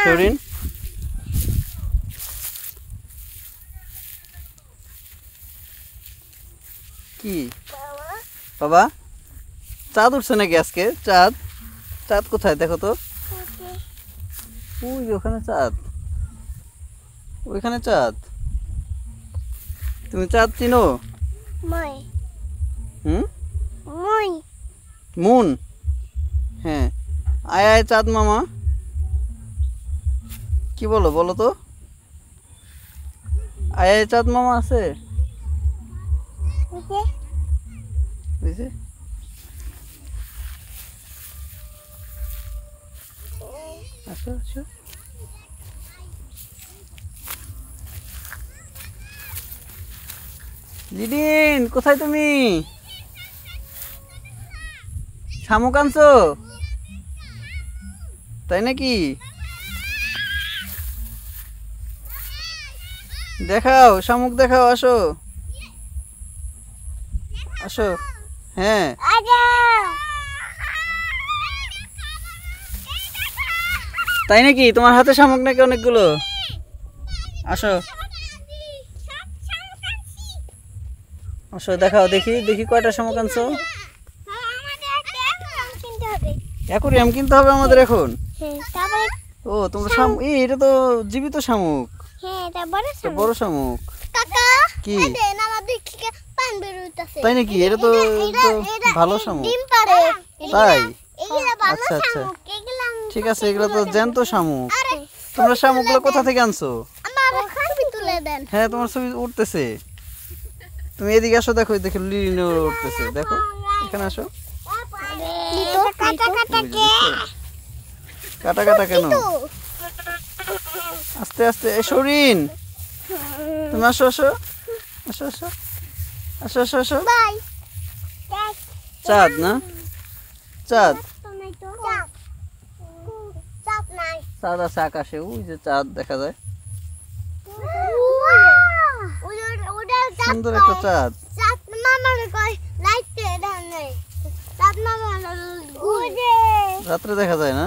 শরীন কি বাবা চাঁদ উঠছে নাকি আজকে? চাঁদ চাঁদ কোথায় দেখো তো? ওই ওখানে চাঁদ, ওইখানে চাঁদ। তুমি চাঁদ চিনো? মুন, হ্যাঁ। আয় আয় চাঁদ মামা, কি বলো বলো তো? আয় আয় চাঁদ মামা আছে? বুঝছে? আসো আসো। লিডিন কোথায় তুমি? শামুক আনছো তাই নাকি? দেখাও শামুক দেখাও, আসো আসো। হ্যাঁ তাই নাকি? তোমার হাতে শামুক নাকি অনেকগুলো? আসো আসো দেখাও, দেখি দেখি কয়টা শামুক আনছো। অ্যাকুরিয়াম কিনতে হবে আমাদের এখন। ও তোমরা শামুক, এটা তো জীবিত শামুক, বড় শামুক। কি তাই নাকি? এটা তো ভালো শামুক। তাই আচ্ছা আচ্ছা ঠিক আছে, এগুলো তো জ্যান্ত শামুক। তোমরা শামুকগুলো কোথা থেকে আনছো? হ্যাঁ তোমার ছবি উঠতেছে, তুমি এদিকে আসো, দেখো দেখো লিনো উঠতেছে, দেখো এখানে আসো। কাটা কাটা কেন? আস্তে আস্তে। শরীন তুমি আসো আসো আসো আসো আসো আসো আসো। চাঁদ না? চাঁদ চাঁদ আছে আকাশে, ওই যে চাঁদ দেখা যায়, সুন্দর একটা চাঁদ। রাত্রে দেখা যায় না?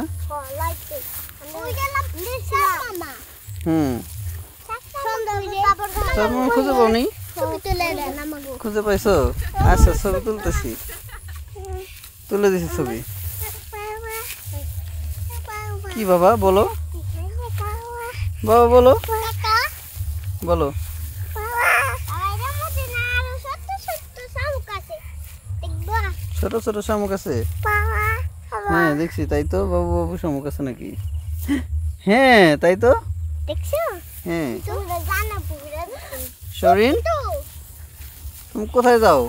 খুঁজে পাওনি? খুঁজে পাইছো? আচ্ছা ছবি তুলতেছি, তুলে দিছি ছবি। কি বাবা বলো, বাবা বলো বলো। ছোট ছোট শামুক আছে? হ্যাঁ দেখছি, তাই তো। বাবু বাবু শামুক আছে নাকি? হ্যাঁ তাই তো। হ্যাঁ শরীন তুমি কোথায় যাও?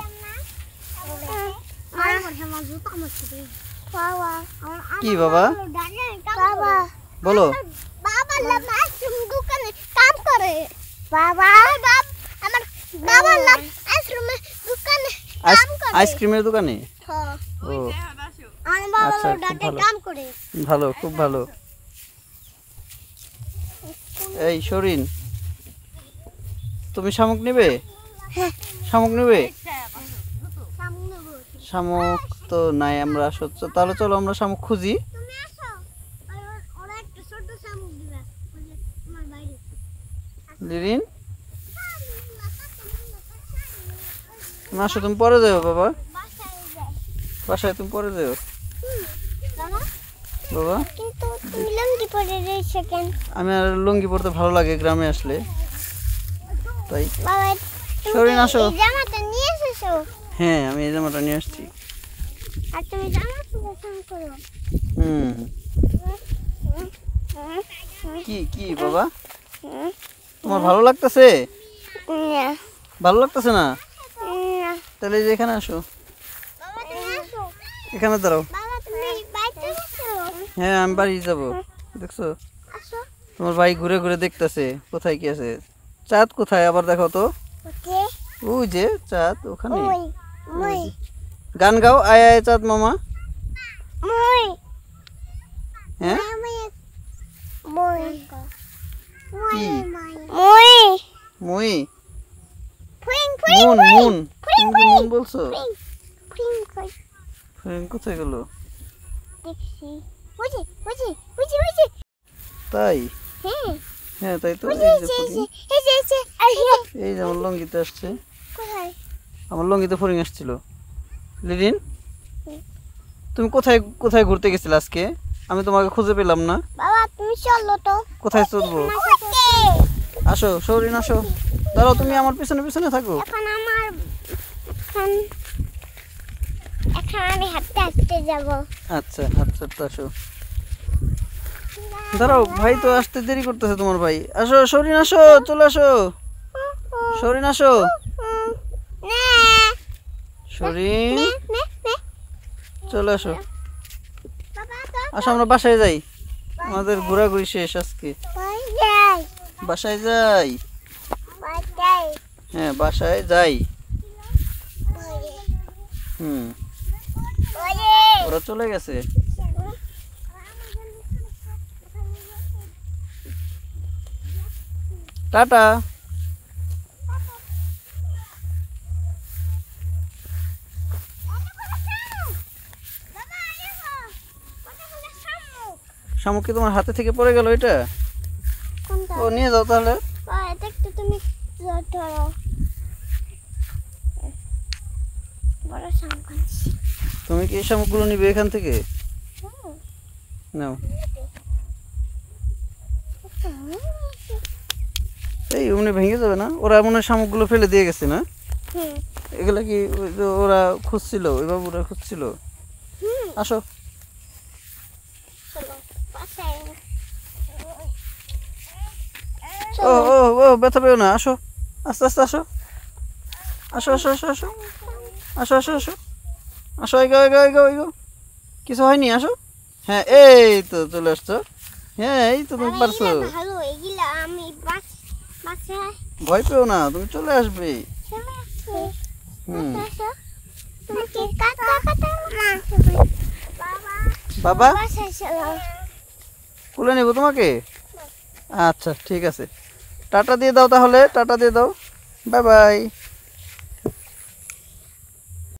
কি বাবা বলো। আইসক্রিমের দোকানে? ও আচ্ছা, ভালো খুব ভালো। এই শরীন তুমি শামুক নেবে? শামুক নেবে? শামুক তো নাই, আমরা তাহলে চলো আমরা শামুক খুঁজি। লিরিন তুমি আসো, তুমি পরে যাও বাবা, বাসায় তুমি পরে যাও বাবা। আমি আর লুঙ্গি পরতে ভালো লাগে গ্রামে আসলে, তাই। শরীন আসো। হ্যাঁ আমি এই জামাটা নিয়ে আসছি। কি কি বাবা তোমার ভালো লাগতেছে? ভালো লাগতেছে না? তাহলে যে এখানে আসো, এখানে দাঁড়াও। হ্যাঁ আমি বাড়ি যাবো, দেখছো তোমার ভাই ঘুরে ঘুরে দেখতেছে কোথায় কি আছে। চাঁদ কোথায় আবার দেখো তো? ওই যে চাঁদ ওখানে। গান গাও, আয় আয় চাঁদ মামা। হ্যাঁ কি মুই মুন মুন তুমি মুন বলছো? কোথায় গেল? তাই? হ্যাঁ হ্যাঁ তাই তো। এই যে আমার লঙ্গিতে আসছে, আমার লঙ্গিতে ফড়িং আসছিল। লিডিন, তুমি কোথায় কোথায় ঘুরতে গেছিলে আজকে? আমি তোমাকে খুঁজে পেলাম না। বাবা তুমি চলো তো। কোথায় চলবো? আসো সৌরিন আসো, দাঁড়াও, তুমি আমার পিছনে পিছনে থাকো। এখন আমি হাঁটতে হাঁটতে যাব। আচ্ছা আচ্ছা, তো আসো। দাঁড়াও, ভাই তো আসতে দেরি করতেছে তোমার ভাই। আসো সৌরিন আসো, চলে আসো সৌরিন আসো। সৌরিন চলে আসো। আসো আমরা বাসায় যাই, আমাদের ঘোরাঘুরি শেষ আজকে। বাসায় যাই। হ্যাঁ বাসায় যাই। ওরা চলে গেছে। টাটা। শামুক কি তোমার হাতে থেকে পড়ে গেল এটা? ও নিয়ে যাও তাহলে। তুমি ধরো বড় শামুক। তুমি কি এই শামুকগুলো নিবে এখান থেকে? নাও। এই এমনি ভেঙে যাবে না? ওরা মনে হয় শামুকগুলো ফেলে দিয়ে গেছে না? এগুলা কি ওই যে ওরা খুঁজছিল, ওই বাবুরা খুঁজছিল? আসো। ও ও ও, ব্যথা পেও না, আসো আস্তে আস্তে আসো। আসো আসো আসো আসো আসো আসো আসো আসো, এগো এগো এগো এগো, কিছু হয়নি, আসো। হ্যাঁ এই তো চলে আসছো। হ্যাঁ এই তো তুমি পারছো। ভয় পেও না, তুমি চলে আসবে। বাবা কোলে নেবো তোমাকে? আচ্ছা ঠিক আছে, টাটা দিয়ে দাও তাহলে, টাটা দিয়ে দাও, বাই বাই।